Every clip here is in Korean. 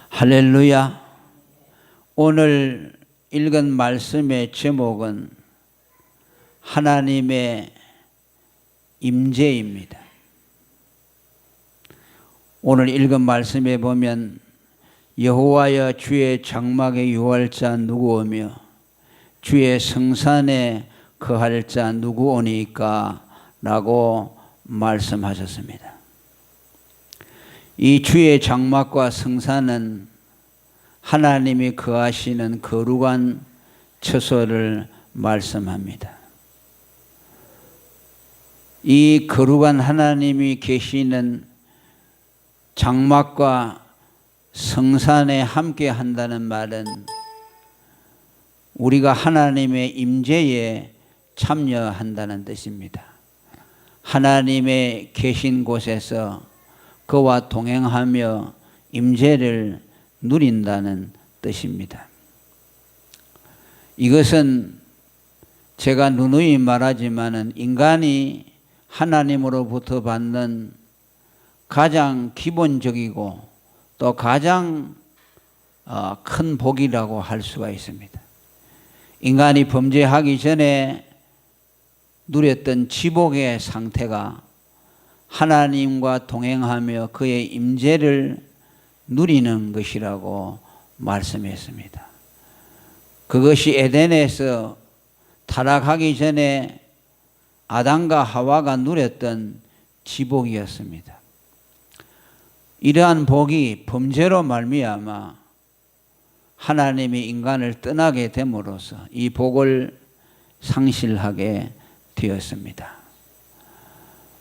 할렐루야. 오늘 읽은 말씀의 제목은 하나님의 임재입니다. 오늘 읽은 말씀에 보면 여호와여 주의 장막에 유할 자 누구 오며 주의 성산에 거할 자 누구 오니까 라고 말씀하셨습니다. 이 주의 장막과 성산은 하나님이 거하시는 거룩한 처소를 말씀합니다. 이 거룩한 하나님이 계시는 장막과 성산에 함께 한다는 말은 우리가 하나님의 임재에 참여한다는 뜻입니다. 하나님의 계신 곳에서 그와 동행하며 임재를 누린다는 뜻입니다. 이것은 제가 누누이 말하지만은 인간이 하나님으로부터 받는 가장 기본적이고 또 가장 큰 복이라고 할 수가 있습니다. 인간이 범죄하기 전에 누렸던 지복의 상태가 하나님과 동행하며 그의 임재를 누리는 것이라고 말씀했습니다. 그것이 에덴에서 타락하기 전에 아담과 하와가 누렸던 지복이었습니다. 이러한 복이 범죄로 말미암아 하나님이 인간을 떠나게 됨으로써 이 복을 상실하게 되었습니다.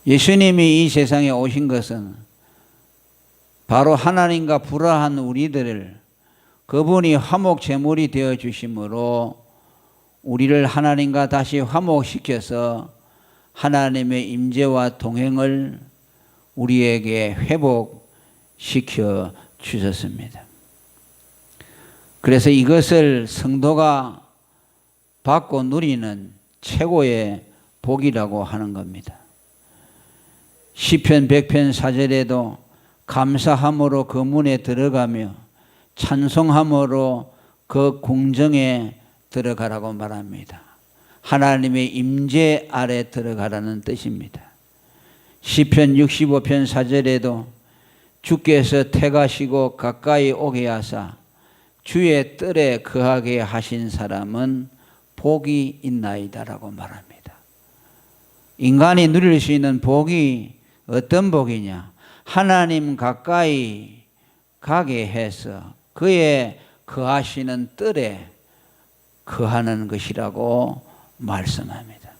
예수님이 이 세상에 오신 것은 바로 하나님과 불화한 우리들을 그분이 화목 제물이 되어 주심으로 우리를 하나님과 다시 화목시켜서 하나님의 임재와 동행을 우리에게 회복시켜 주셨습니다. 그래서 이것을 성도가 받고 누리는 최고의 복이라고 하는 겁니다. 시편 100편 4절에도 감사함으로 그 문에 들어가며 찬송함으로 그 궁정에 들어가라고 말합니다. 하나님의 임재 아래 들어가라는 뜻입니다. 시편 65편 4절에도 주께서 택하시고 가까이 오게 하사 주의 뜰에 거하게 하신 사람은 복이 있나이다라고 말합니다. 인간이 누릴 수 있는 복이 어떤 복이냐? 하나님 가까이 가게 해서 그의 거하시는 뜰에 거하는 것이라고 말씀합니다.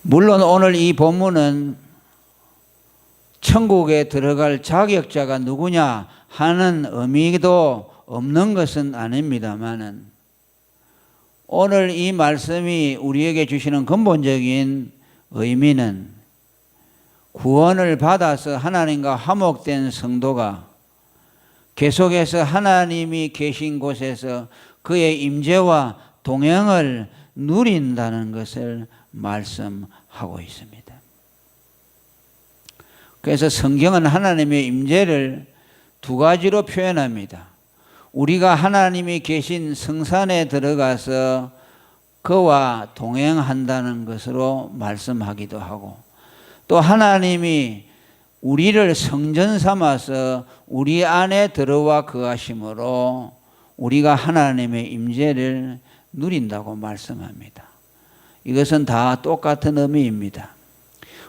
물론 오늘 이 본문은 천국에 들어갈 자격자가 누구냐 하는 의미도 없는 것은 아닙니다만은 오늘 이 말씀이 우리에게 주시는 근본적인 의미는 구원을 받아서 하나님과 화목된 성도가 계속해서 하나님이 계신 곳에서 그의 임재와 동행을 누린다는 것을 말씀하고 있습니다. 그래서 성경은 하나님의 임재를 두 가지로 표현합니다. 우리가 하나님이 계신 성산에 들어가서 그와 동행한다는 것으로 말씀하기도 하고 또 하나님이 우리를 성전 삼아서 우리 안에 들어와 거하심으로 우리가 하나님의 임재를 누린다고 말씀합니다. 이것은 다 똑같은 의미입니다.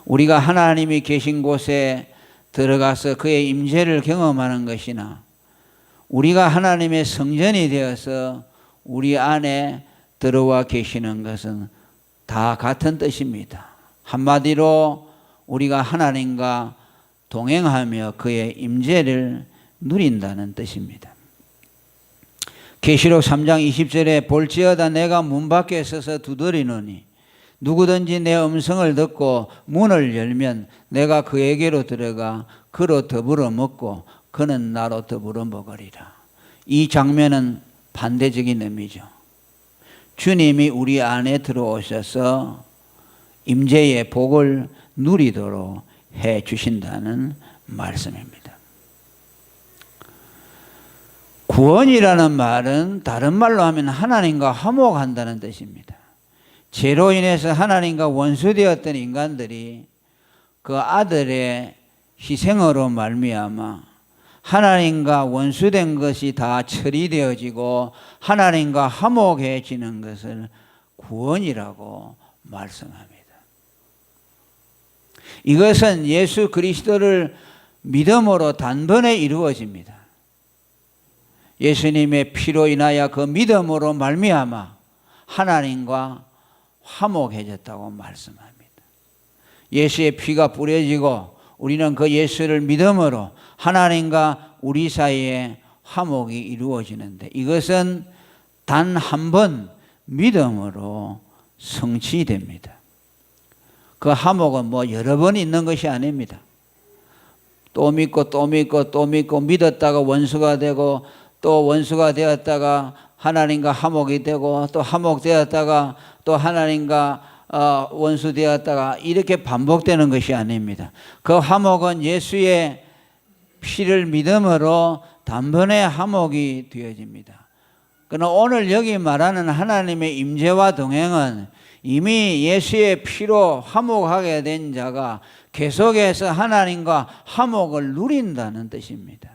우리가 하나님이 계신 곳에 들어가서 그의 임재를 경험하는 것이나 우리가 하나님의 성전이 되어서 우리 안에 들어와 계시는 것은 다 같은 뜻입니다. 한마디로 우리가 하나님과 동행하며 그의 임재를 누린다는 뜻입니다. 계시록 3장 20절에 볼지어다 내가 문 밖에 서서 두드리노니 누구든지 내 음성을 듣고 문을 열면 내가 그에게로 들어가 그로 더불어 먹고 그는 나로 더불어 먹으리라. 이 장면은 반대적인 의미죠. 주님이 우리 안에 들어오셔서 임재의 복을 누리도록 해 주신다는 말씀입니다. 구원이라는 말은 다른 말로 하면 하나님과 화목한다는 뜻입니다. 죄로 인해서 하나님과 원수되었던 인간들이 그 아들의 희생으로 말미암아 하나님과 원수된 것이 다 처리되어지고 하나님과 화목해지는 것을 구원이라고 말씀합니다. 이것은 예수 그리스도를 믿음으로 단번에 이루어집니다. 예수님의 피로 인하여 그 믿음으로 말미암아 하나님과 화목해졌다고 말씀합니다. 예수의 피가 뿌려지고 우리는 그 예수를 믿음으로 하나님과 우리 사이에 화목이 이루어지는데 이것은 단 한 번 믿음으로 성취됩니다. 그 화목은 뭐 여러 번 있는 것이 아닙니다. 또 믿고 또 믿고 또 믿고 믿었다가 원수가 되고 또 원수가 되었다가 하나님과 화목이 되고 또 화목되었다가 또 하나님과 원수 되었다가 이렇게 반복되는 것이 아닙니다. 그 화목은 예수의 피를 믿음으로 단번에 화목이 되어집니다. 그러나 오늘 여기 말하는 하나님의 임재와 동행은 이미 예수의 피로 화목하게 된 자가 계속해서 하나님과 화목을 누린다는 뜻입니다.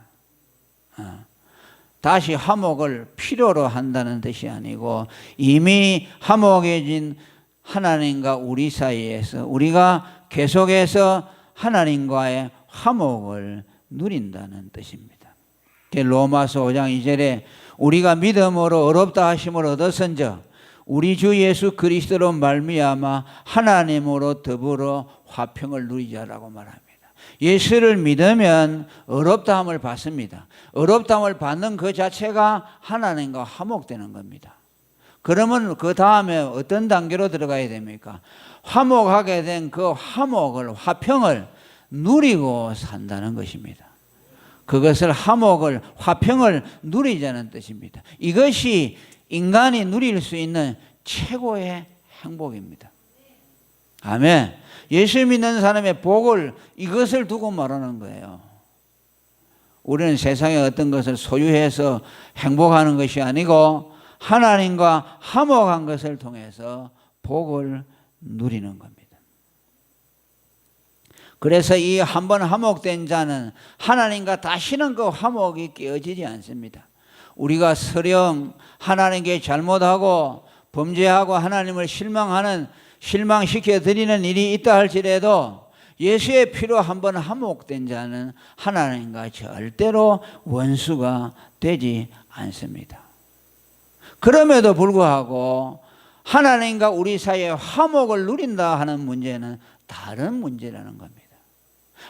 다시 화목을 필요로 한다는 뜻이 아니고 이미 화목해진 하나님과 우리 사이에서 우리가 계속해서 하나님과의 화목을 누린다는 뜻입니다. 로마서 5장 2절에 우리가 믿음으로 어렵다 하심을 얻었은즉 우리 주 예수 그리스도로 말미암아 하나님으로 더불어 화평을 누리자라고 말합니다. 예수를 믿으면 어렵다함을 받습니다. 어렵다함을 받는 그 자체가 하나님과 화목되는 겁니다. 그러면 그 다음에 어떤 단계로 들어가야 됩니까? 화목하게 된 그 화목을, 화평을 누리고 산다는 것입니다. 그것을 화목을, 화평을 누리자는 뜻입니다. 이것이 인간이 누릴 수 있는 최고의 행복입니다. 아멘. 예수 믿는 사람의 복을 이것을 두고 말하는 거예요. 우리는 세상에 어떤 것을 소유해서 행복하는 것이 아니고 하나님과 화목한 것을 통해서 복을 누리는 겁니다. 그래서 이 한 번 화목된 자는 하나님과 다시는 그 화목이 깨어지지 않습니다. 우리가 설령 하나님께 잘못하고 범죄하고 하나님을 실망시켜 드리는 일이 있다 할지라도 예수의 피로 한 번 화목된 자는 하나님과 절대로 원수가 되지 않습니다. 그럼에도 불구하고 하나님과 우리 사이에 화목을 누린다 하는 문제는 다른 문제라는 겁니다.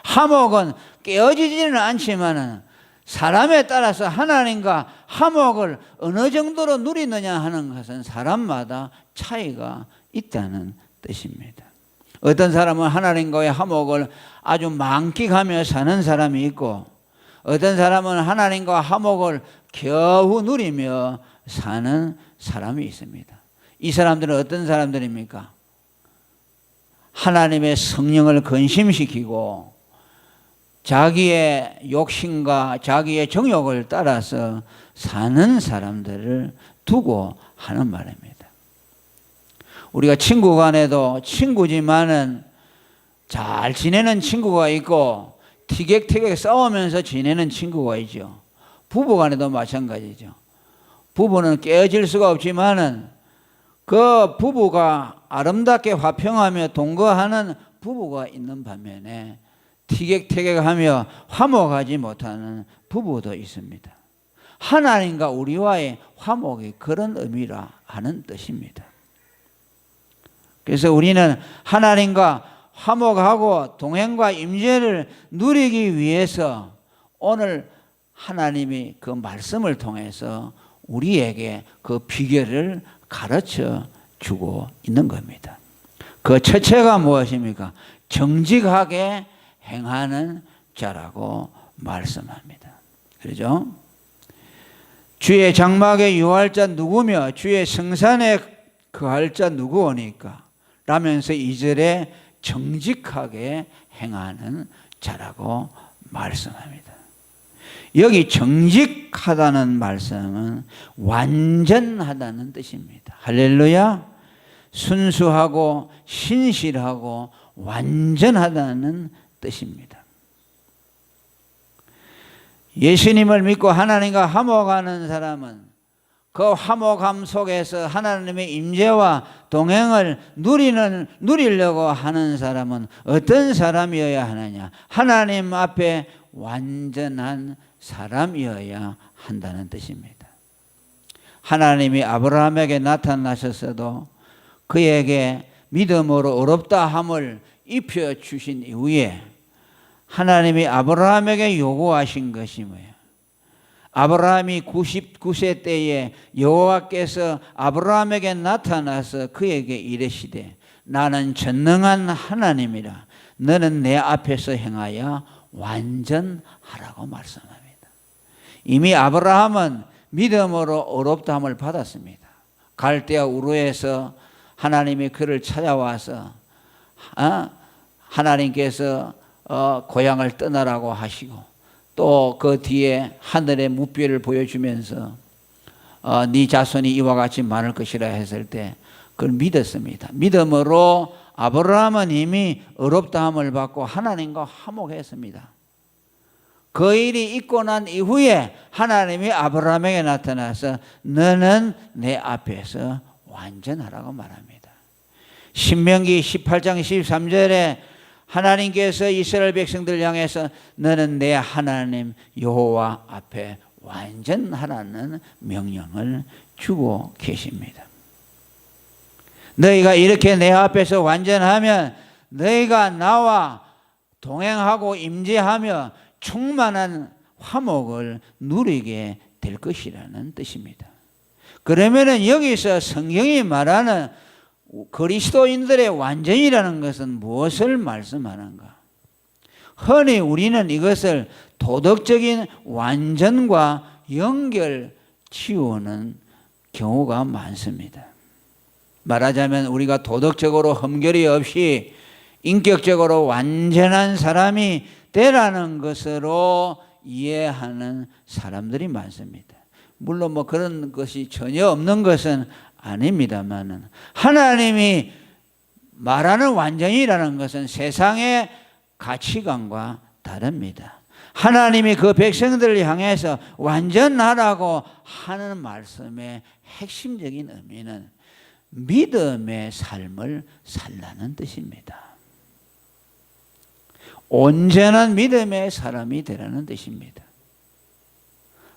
화목은 깨어지지는 않지만 사람에 따라서 하나님과 화목을 어느 정도로 누리느냐 하는 것은 사람마다 차이가 있다는 뜻입니다. 어떤 사람은 하나님과의 화목을 아주 만끽하며 사는 사람이 있고 어떤 사람은 하나님과 화목을 겨우 누리며 사는 사람이 있습니다. 이 사람들은 어떤 사람들입니까? 하나님의 성령을 근심시키고 자기의 욕심과 자기의 정욕을 따라서 사는 사람들을 두고 하는 말입니다. 우리가 친구 간에도 친구지만은 잘 지내는 친구가 있고 티격태격 싸우면서 지내는 친구가 있죠. 부부 간에도 마찬가지죠. 부부는 깨어질 수가 없지만은 그 부부가 아름답게 화평하며 동거하는 부부가 있는 반면에 티격태격하며 화목하지 못하는 부부도 있습니다. 하나님과 우리와의 화목이 그런 의미라 하는 뜻입니다. 그래서 우리는 하나님과 화목하고 동행과 임재를 누리기 위해서 오늘 하나님이 그 말씀을 통해서 우리에게 그 비결을 가르쳐 주고 있는 겁니다. 그 첫째가 무엇입니까? 정직하게 행하는 자라고 말씀합니다. 그렇죠? 주의 장막에 유할 자 누구며 주의 성산에 거할 자 누구오니까 라면서 2절에 정직하게 행하는 자라고 말씀합니다. 여기 정직하다는 말씀은 완전하다는 뜻입니다. 할렐루야. 순수하고 신실하고 완전하다는 뜻입니다. 예수님을 믿고 하나님과 화목하는 사람은 그 화목함 속에서 하나님의 임재와 동행을 누리려고 하는 사람은 어떤 사람이어야 하느냐? 하나님 앞에 완전한 사람이어야 한다는 뜻입니다. 하나님이 아브라함에게 나타나셨어도 그에게 믿음으로 어렵다 함을 입혀주신 이후에 하나님이 아브라함에게 요구하신 것이 뭐예요? 아브라함이 99세 때에 여호와께서 아브라함에게 나타나서 그에게 이르시되 나는 전능한 하나님이라 너는 내 앞에서 행하여 완전하라고 말씀합니다. 이미 아브라함은 믿음으로 어렵다함을 받았습니다. 갈대아 우르에서 하나님이 그를 찾아와서 하나님께서 고향을 떠나라고 하시고 또 그 뒤에 하늘의 무비를 보여주면서 네 자손이 이와 같이 많을 것이라 했을 때 그걸 믿었습니다. 믿음으로 아브라함은 이미 어렵다함을 받고 하나님과 화목했습니다. 그 일이 있고 난 이후에 하나님이 아브라함에게 나타나서 너는 내 앞에서 완전하라고 말합니다. 신명기 18장 13절에 하나님께서 이스라엘 백성들 향해서 너는 내 하나님 여호와 앞에 완전하라는 명령을 주고 계십니다. 너희가 이렇게 내 앞에서 완전하면 너희가 나와 동행하고 임재하며 충만한 화목을 누리게 될 것이라는 뜻입니다. 그러면은 여기서 성경이 말하는 그리스도인들의 완전이라는 것은 무엇을 말씀하는가? 흔히 우리는 이것을 도덕적인 완전과 연결 지우는 경우가 많습니다. 말하자면 우리가 도덕적으로 흠결이 없이 인격적으로 완전한 사람이 되라는 것으로 이해하는 사람들이 많습니다. 물론 뭐 그런 것이 전혀 없는 것은 아닙니다만은 하나님이 말하는 완전이라는 것은 세상의 가치관과 다릅니다. 하나님이 그 백성들을 향해서 완전하라고 하는 말씀의 핵심적인 의미는 믿음의 삶을 살라는 뜻입니다. 온전한 믿음의 사람이 되라는 뜻입니다.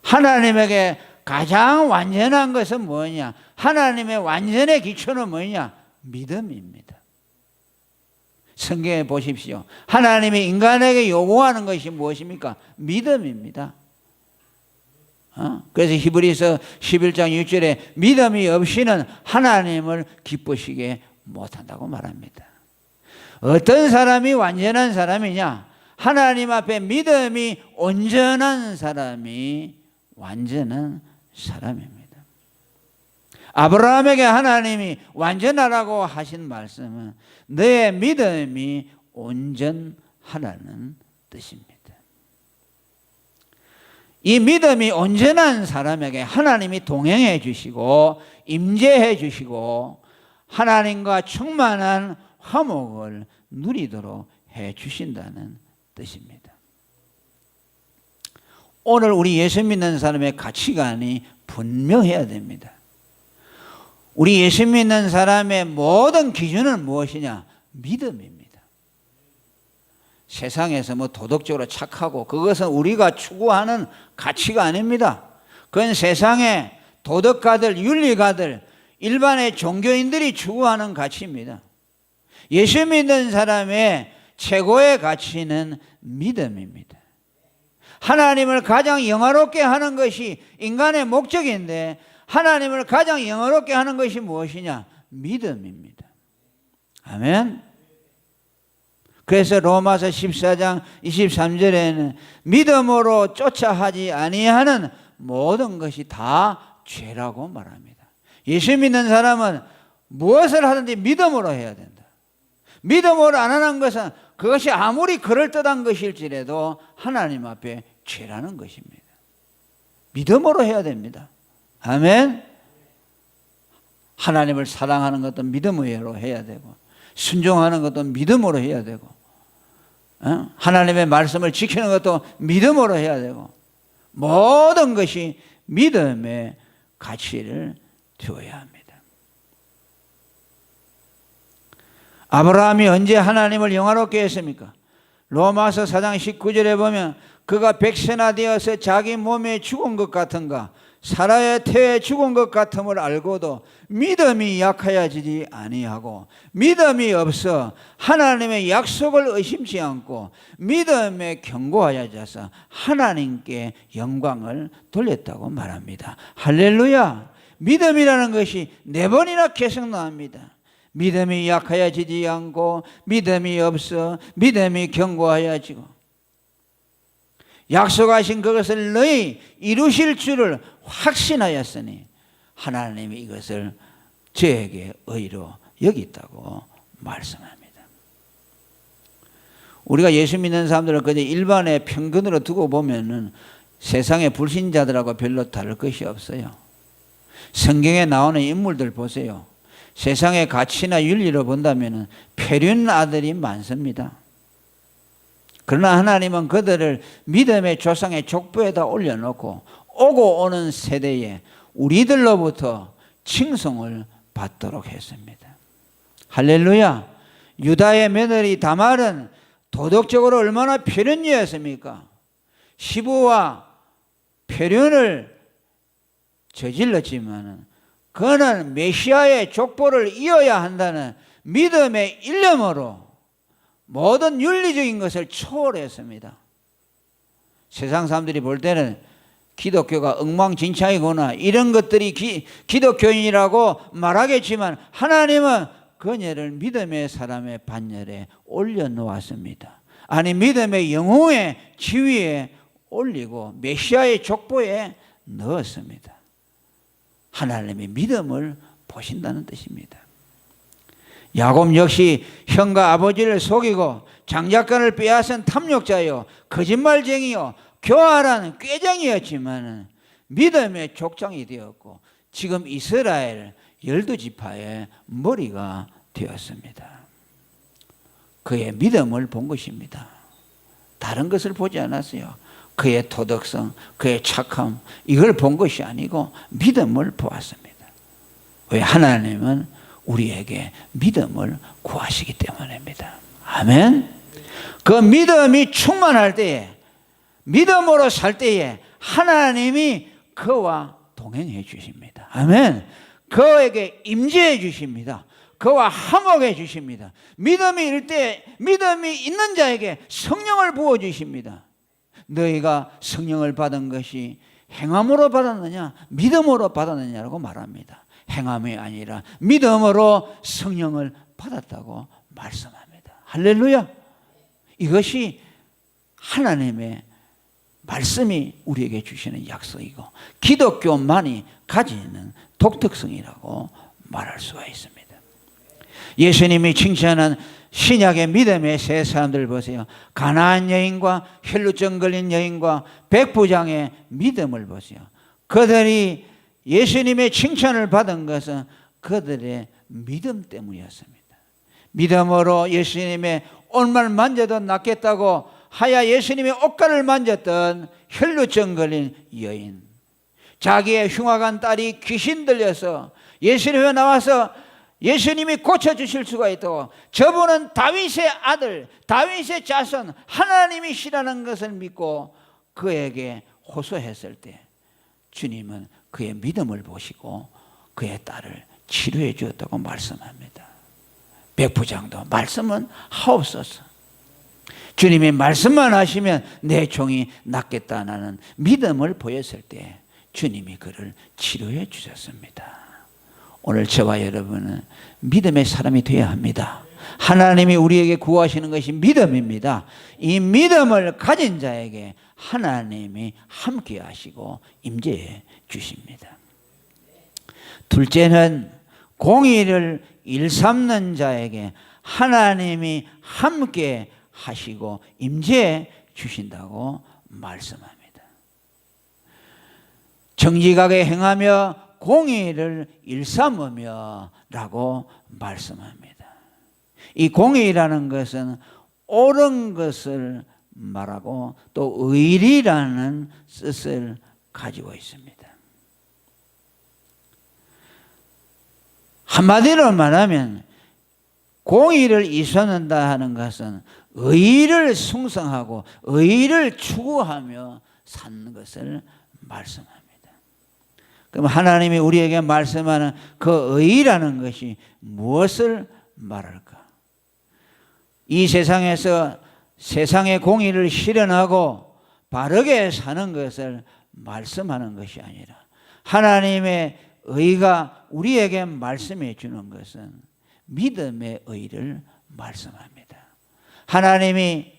하나님에게 가장 완전한 것은 뭐냐? 하나님의 완전의 기초는 뭐냐? 믿음입니다. 성경에 보십시오. 하나님이 인간에게 요구하는 것이 무엇입니까? 믿음입니다. 그래서 히브리서 11장 6절에 믿음이 없이는 하나님을 기쁘시게 못한다고 말합니다. 어떤 사람이 완전한 사람이냐? 하나님 앞에 믿음이 온전한 사람이 완전한 사람입니다. 아브라함에게 하나님이 완전하라고 하신 말씀은 너의 믿음이 온전하라는 뜻입니다. 이 믿음이 온전한 사람에게 하나님이 동행해 주시고 임재해 주시고 하나님과 충만한 화목을 누리도록 해 주신다는 뜻입니다. 오늘 우리 예수 믿는 사람의 가치관이 분명해야 됩니다. 우리 예수 믿는 사람의 모든 기준은 무엇이냐? 믿음입니다. 세상에서 뭐 도덕적으로 착하고 그것은 우리가 추구하는 가치가 아닙니다. 그건 세상의 도덕가들, 윤리가들, 일반의 종교인들이 추구하는 가치입니다. 예수 믿는 사람의 최고의 가치는 믿음입니다. 하나님을 가장 영화롭게 하는 것이 인간의 목적인데 하나님을 가장 영화롭게 하는 것이 무엇이냐? 믿음입니다. 아멘. 그래서 로마서 14장 23절에는 믿음으로 쫓아 하지 아니하는 모든 것이 다 죄라고 말합니다. 예수 믿는 사람은 무엇을 하든지 믿음으로 해야 된다. 믿음으로 안 하는 것은 그것이 아무리 그럴듯한 것일지라도 하나님 앞에 죄라는 것입니다. 믿음으로 해야 됩니다. 아멘. 하나님을 사랑하는 것도 믿음으로 해야 되고, 순종하는 것도 믿음으로 해야 되고, 하나님의 말씀을 지키는 것도 믿음으로 해야 되고, 모든 것이 믿음의 가치를 두어야 합니다. 아브라함이 언제 하나님을 영화롭게 했습니까? 로마서 4장 19절에 보면 그가 백세나 되어서 자기 몸에 죽은 것 같은가 사라의 태에 죽은 것 같음을 알고도 믿음이 약하여지지 아니하고 믿음이 없어 하나님의 약속을 의심치 않고 믿음에 견고하여져서 하나님께 영광을 돌렸다고 말합니다. 할렐루야. 믿음이라는 것이 4번이나 계속 나옵니다. 믿음이 약하여지지 않고 믿음이 없어 믿음이 견고하여지고 약속하신 그것을 너희 이루실 줄을 확신하였으니 하나님이 이것을 저에게 의로 여겼다고 말씀합니다. 우리가 예수 믿는 사람들을 그냥 일반의 평균으로 두고 보면은 세상의 불신자들하고 별로 다를 것이 없어요. 성경에 나오는 인물들 보세요. 세상의 가치나 윤리로 본다면 폐륜 아들이 많습니다. 그러나 하나님은 그들을 믿음의 조상의 족보에다 올려놓고 오고 오는 세대에 우리들로부터 칭송을 받도록 했습니다. 할렐루야. 유다의 며느리 다말은 도덕적으로 얼마나 폐륜이었습니까? 시부와 폐륜을 저질렀지만 그는 메시아의 족보를 이어야 한다는 믿음의 일념으로 모든 윤리적인 것을 초월했습니다. 세상 사람들이 볼 때는 기독교가 엉망진창이구나 이런 것들이 기독교인이라고 말하겠지만 하나님은 그녀를 믿음의 사람의 반열에 올려놓았습니다. 아니 믿음의 영웅의 지위에 올리고 메시아의 족보에 넣었습니다. 하나님이 믿음을 보신다는 뜻입니다. 야곱 역시 형과 아버지를 속이고 장작간을 빼앗은 탐욕자요 거짓말쟁이요 교활한 꾀쟁이였지만 믿음의 족장이 되었고 지금 이스라엘 12지파의 머리가 되었습니다. 그의 믿음을 본 것입니다. 다른 것을 보지 않았어요. 그의 도덕성, 그의 착함 이걸 본 것이 아니고 믿음을 보았습니다. 왜? 하나님은 우리에게 믿음을 구하시기 때문입니다. 아멘. 그 믿음이 충만할 때에 믿음으로 살 때에 하나님이 그와 동행해 주십니다. 아멘. 그에게 임재해 주십니다. 그와 화목해 주십니다. 믿음이 이럴 때 믿음이 있는 자에게 성령을 부어 주십니다. 너희가 성령을 받은 것이 행함으로 받았느냐 믿음으로 받았느냐라고 말합니다. 행함이 아니라 믿음으로 성령을 받았다고 말씀합니다. 할렐루야. 이것이 하나님의 말씀이 우리에게 주시는 약속이고 기독교만이 가지는 독특성이라고 말할 수가 있습니다. 예수님이 칭찬한 신약의 믿음의 세 사람들 보세요. 가나안 여인과 혈루증 걸린 여인과 백부장의 믿음을 보세요. 그들이 예수님의 칭찬을 받은 것은 그들의 믿음 때문이었습니다. 믿음으로 예수님의 옷만 만져도 낫겠다고 하야 예수님의 옷가를 만졌던 혈루증 걸린 여인, 자기의 흉악한 딸이 귀신 들려서 예수님에 나와서 예수님이 고쳐주실 수가 있다고 저분은 다윗의 아들, 다윗의 자손 하나님이시라는 것을 믿고 그에게 호소했을 때 주님은 그의 믿음을 보시고 그의 딸을 치료해 주었다고 말씀합니다. 백부장도 말씀은 하옵소서. 주님이 말씀만 하시면 내 종이 낫겠다는 믿음을 보였을 때 주님이 그를 치료해 주셨습니다. 오늘 저와 여러분은 믿음의 사람이 되어야 합니다. 하나님이 우리에게 구하시는 것이 믿음입니다. 이 믿음을 가진 자에게 하나님이 함께 하시고 임재해 주십니다. 둘째는 공의를 일삼는 자에게 하나님이 함께 하시고 임재해 주신다고 말씀합니다. 정직하게 행하며 공의를 일삼으며 라고 말씀합니다. 이 공의라는 것은 옳은 것을 말하고 또 의리라는 뜻을 가지고 있습니다. 한마디로 말하면 공의를 이루는다 하는 것은 의를 숭상하고 의를 추구하며 사는 것을 말씀합니다. 그럼 하나님이 우리에게 말씀하는 그 의라는 것이 무엇을 말할까? 이 세상에서 세상의 공의를 실현하고 바르게 사는 것을 말씀하는 것이 아니라 하나님의 의가 우리에게 말씀해 주는 것은 믿음의 의를 말씀합니다. 하나님이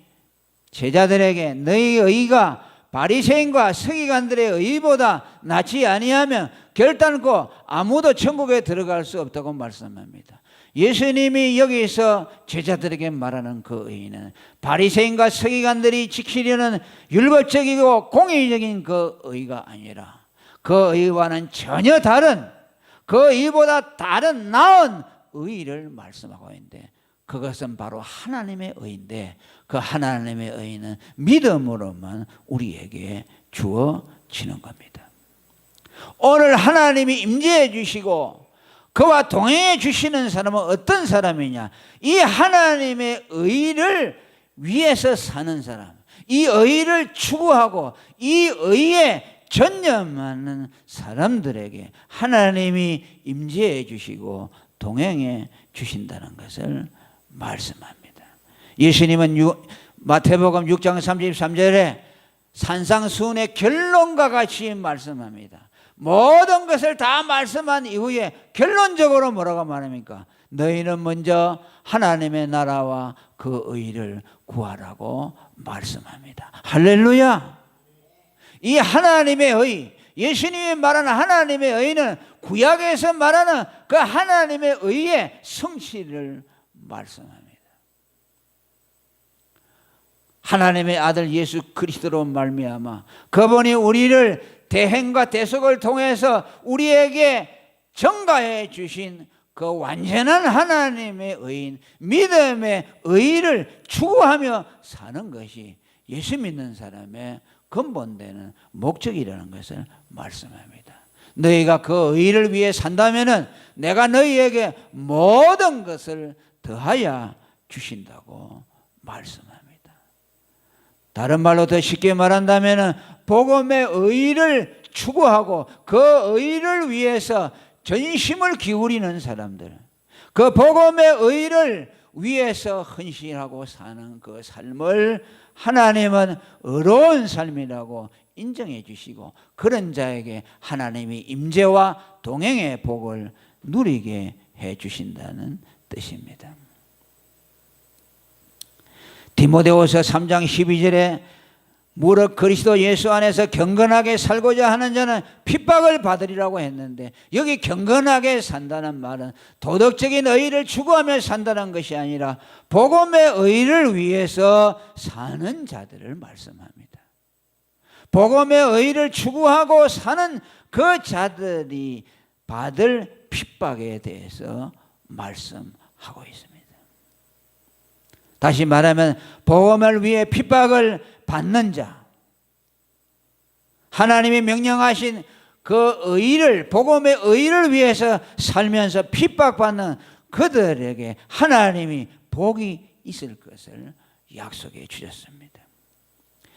제자들에게 너희 의가 바리새인과 서기관들의 의보다 낫지 아니하면 결단코 아무도 천국에 들어갈 수 없다고 말씀합니다. 예수님이 여기서 제자들에게 말하는 그 의는 바리새인과 서기관들이 지키려는 율법적이고 공의적인 그 의가 아니라 그 의와는 전혀 다른, 그 의보다 다른 나은 의를 말씀하고 있는데, 그것은 바로 하나님의 의인데, 그 하나님의 의는 믿음으로만 우리에게 주어지는 겁니다. 오늘 하나님이 임재해 주시고 그와 동행해 주시는 사람은 어떤 사람이냐? 이 하나님의 의를 위해서 사는 사람, 이 의를 추구하고 이 의에 전념하는 사람들에게 하나님이 임재해 주시고 동행해 주신다는 것을 말씀합니다. 예수님은 마태복음 6장 33절에 산상수훈의 결론과 같이 말씀합니다. 모든 것을 다 말씀한 이후에 결론적으로 뭐라고 말합니까? 너희는 먼저 하나님의 나라와 그 의를 구하라고 말씀합니다. 할렐루야! 이 하나님의 의, 예수님이 말하는 하나님의 의는 구약에서 말하는 그 하나님의 의의 성취를 말씀합니다. 하나님의 아들 예수 그리스도로 말미암아 그분이 우리를 대행과 대속을 통해서 우리에게 전가해 주신 그 완전한 하나님의 의인, 믿음의 의를 추구하며 사는 것이 예수 믿는 사람의 근본되는 목적이라는 것을 말씀합니다. 너희가 그 의를 위해 산다면은 내가 너희에게 모든 것을 더하여 주신다고 말씀합니다. 다른 말로 더 쉽게 말한다면은 복음의 의를 추구하고 그 의를 위해서 전심을 기울이는 사람들, 그 복음의 의를 위해서 헌신하고 사는 그 삶을 하나님은 의로운 삶이라고 인정해 주시고 그런 자에게 하나님이 임재와 동행의 복을 누리게 해 주신다는 뜻입니다. 디모데후서 3장 12절에 무릇 그리스도 예수 안에서 경건하게 살고자 하는 자는 핍박을 받으리라고 했는데, 여기 경건하게 산다는 말은 도덕적인 의의를 추구하며 산다는 것이 아니라 복음의 의의를 위해서 사는 자들을 말씀합니다. 복음의 의의를 추구하고 사는 그 자들이 받을 핍박에 대해서 말씀하고 있습니다. 다시 말하면 복음을 위해 핍박을 받는 자, 하나님이 명령하신 그 의를, 복음의 의를 위해서 살면서 핍박받는 그들에게 하나님이 복이 있을 것을 약속해 주셨습니다.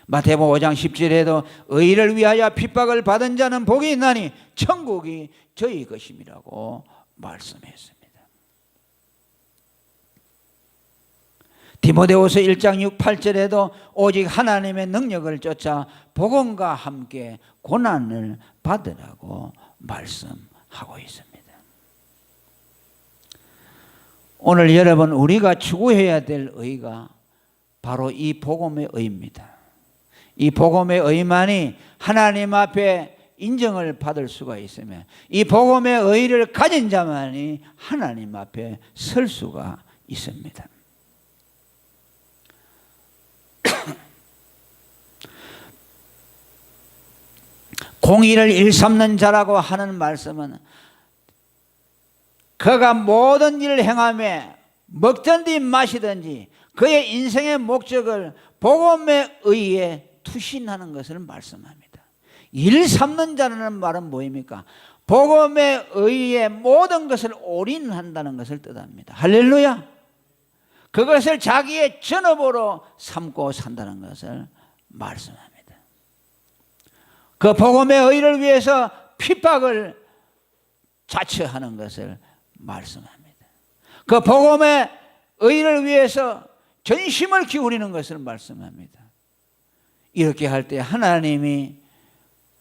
마태복음 5장 10절에도 의를 위하여 핍박을 받은 자는 복이 있나니 천국이 저희 것임이라고 말씀했습니다. 디모데후서 1장 6, 8절에도 오직 하나님의 능력을 쫓아 복음과 함께 고난을 받으라고 말씀하고 있습니다. 오늘 여러분, 우리가 추구해야 될 의가 바로 이 복음의 의입니다. 이 복음의 의만이 하나님 앞에 인정을 받을 수가 있으며 이 복음의 의를 가진 자만이 하나님 앞에 설 수가 있습니다. 공의를 일삼는 자라고 하는 말씀은 그가 모든 일을 행하며 먹든지 마시든지 그의 인생의 목적을 복음에 의해 투신하는 것을 말씀합니다. 일삼는 자라는 말은 뭐입니까? 복음에 의해 모든 것을 올인한다는 것을 뜻합니다. 할렐루야. 그것을 자기의 전업으로 삼고 산다는 것을 말씀합니다. 그 복음의 의를 위해서 핍박을 자처하는 것을 말씀합니다. 그 복음의 의를 위해서 전심을 기울이는 것을 말씀합니다. 이렇게 할 때 하나님이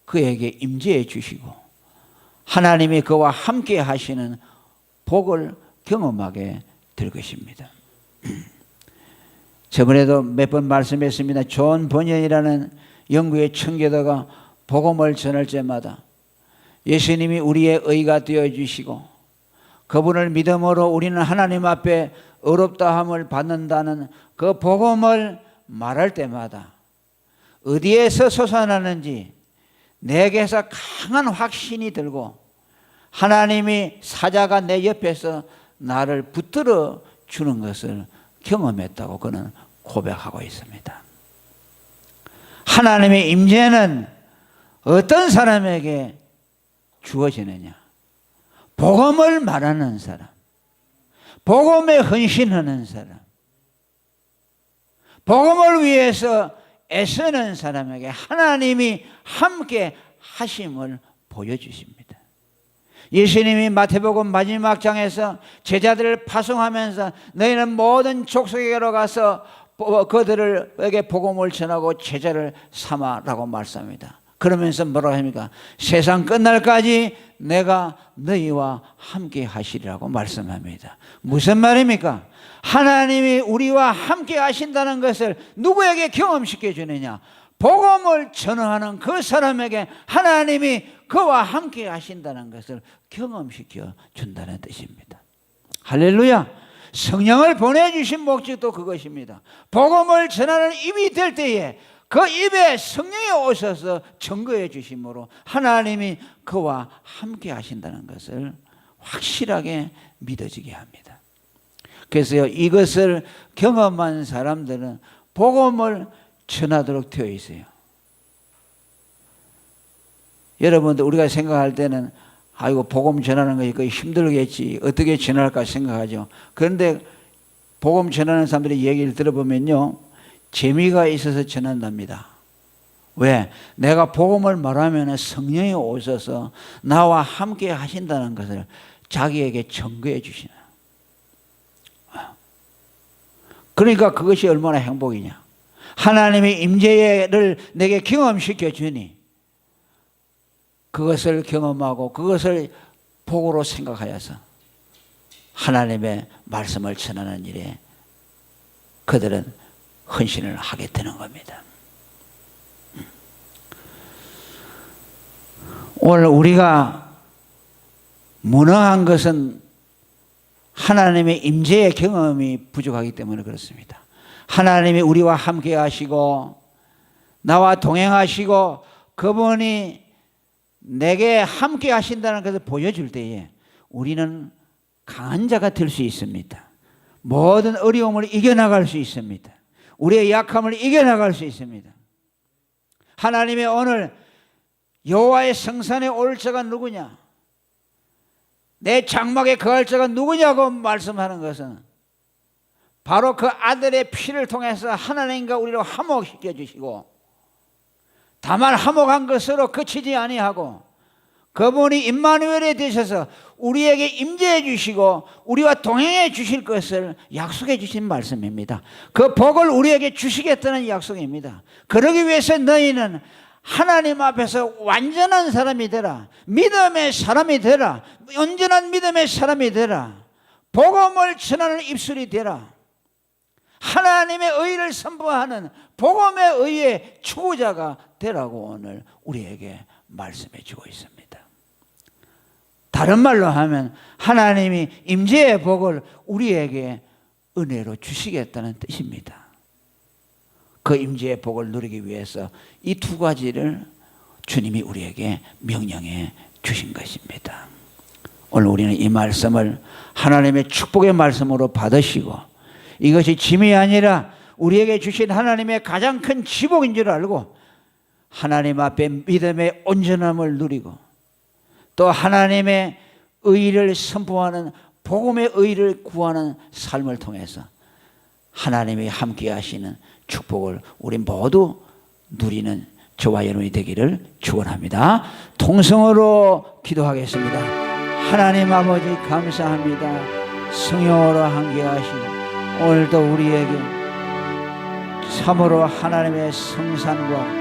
그에게 임재해 주시고 하나님이 그와 함께 하시는 복을 경험하게 될 것입니다. 저번에도 몇 번 말씀했습니다. 존 버년이라는 영국의 청교도가 복음을 전할 때마다 예수님이 우리의 의가 되어주시고 그분을 믿음으로 우리는 하나님 앞에 의롭다함을 받는다는 그 복음을 말할 때마다 어디에서 솟아나는지 내게서 강한 확신이 들고 하나님이 사자가 내 옆에서 나를 붙들어 주는 것을 경험했다고 그는 고백하고 있습니다. 하나님의 임재는 어떤 사람에게 주어지느냐? 복음을 말하는 사람, 복음에 헌신하는 사람, 복음을 위해서 애쓰는 사람에게 하나님이 함께 하심을 보여주십니다. 예수님이 마태복음 마지막 장에서 제자들을 파송하면서 너희는 모든 족속에게로 가서 그들에게 복음을 전하고 제자를 삼아라고 말씀합니다. 그러면서 뭐라고 합니까? 세상 끝날까지 내가 너희와 함께 하시리라고 말씀합니다. 무슨 말입니까? 하나님이 우리와 함께 하신다는 것을 누구에게 경험시켜 주느냐? 복음을 전하는 그 사람에게 하나님이 그와 함께 하신다는 것을 경험시켜 준다는 뜻입니다. 할렐루야. 성령을 보내주신 목적도 그것입니다. 복음을 전하는 입이 될 때에 그 입에 성령이 오셔서 증거해 주심으로 하나님이 그와 함께 하신다는 것을 확실하게 믿어지게 합니다. 그래서 이것을 경험한 사람들은 복음을 전하도록 되어 있어요. 여러분들 우리가 생각할 때는 아이고 복음 전하는 거 이거 힘들겠지 어떻게 전할까 생각하죠. 그런데 복음 전하는 사람들의 얘기를 들어보면요 재미가 있어서 전한답니다. 왜? 내가 복음을 말하면 성령이 오셔서 나와 함께 하신다는 것을 자기에게 증거해 주시나. 그러니까 그것이 얼마나 행복이냐. 하나님의 임재를 내게 경험시켜 주니 그것을 경험하고 그것을 복으로 생각하여서 하나님의 말씀을 전하는 일에 그들은 헌신을 하게 되는 겁니다. 오늘 우리가 무능한 것은 하나님의 임재의 경험이 부족하기 때문에 그렇습니다. 하나님이 우리와 함께 하시고 나와 동행하시고 그분이 내게 함께 하신다는 것을 보여줄 때에 우리는 강한 자가 될 수 있습니다. 모든 어려움을 이겨나갈 수 있습니다. 우리의 약함을 이겨나갈 수 있습니다. 하나님의 오늘 여호와의 성산에 올 자가 누구냐? 내 장막에 거할 자가 누구냐고 말씀하는 것은 바로 그 아들의 피를 통해서 하나님과 우리를 화목시켜 주시고 다만 화목한 것으로 그치지 아니하고 그분이 임마누엘이 되셔서 우리에게 임재해 주시고 우리와 동행해 주실 것을 약속해 주신 말씀입니다. 그 복을 우리에게 주시겠다는 약속입니다. 그러기 위해서 너희는 하나님 앞에서 완전한 사람이 되라. 믿음의 사람이 되라. 온전한 믿음의 사람이 되라. 복음을 전하는 입술이 되라. 하나님의 의를 선포하는 복음의 의의 추구자가 되라고 오늘 우리에게 말씀해 주고 있습니다. 다른 말로 하면 하나님이 임재의 복을 우리에게 은혜로 주시겠다는 뜻입니다. 그 임재의 복을 누리기 위해서 이 두 가지를 주님이 우리에게 명령해 주신 것입니다. 오늘 우리는 이 말씀을 하나님의 축복의 말씀으로 받으시고 이것이 짐이 아니라 우리에게 주신 하나님의 가장 큰 지복인 줄 알고 하나님 앞에 믿음의 온전함을 누리고 또 하나님의 의를 선포하는 복음의 의를 구하는 삶을 통해서 하나님이 함께 하시는 축복을 우리 모두 누리는 저와 여러분이 되기를 축원합니다. 통성으로 기도하겠습니다. 하나님 아버지 감사합니다. 성령으로 함께 하시고 오늘도 우리에게 참으로 하나님의 성산과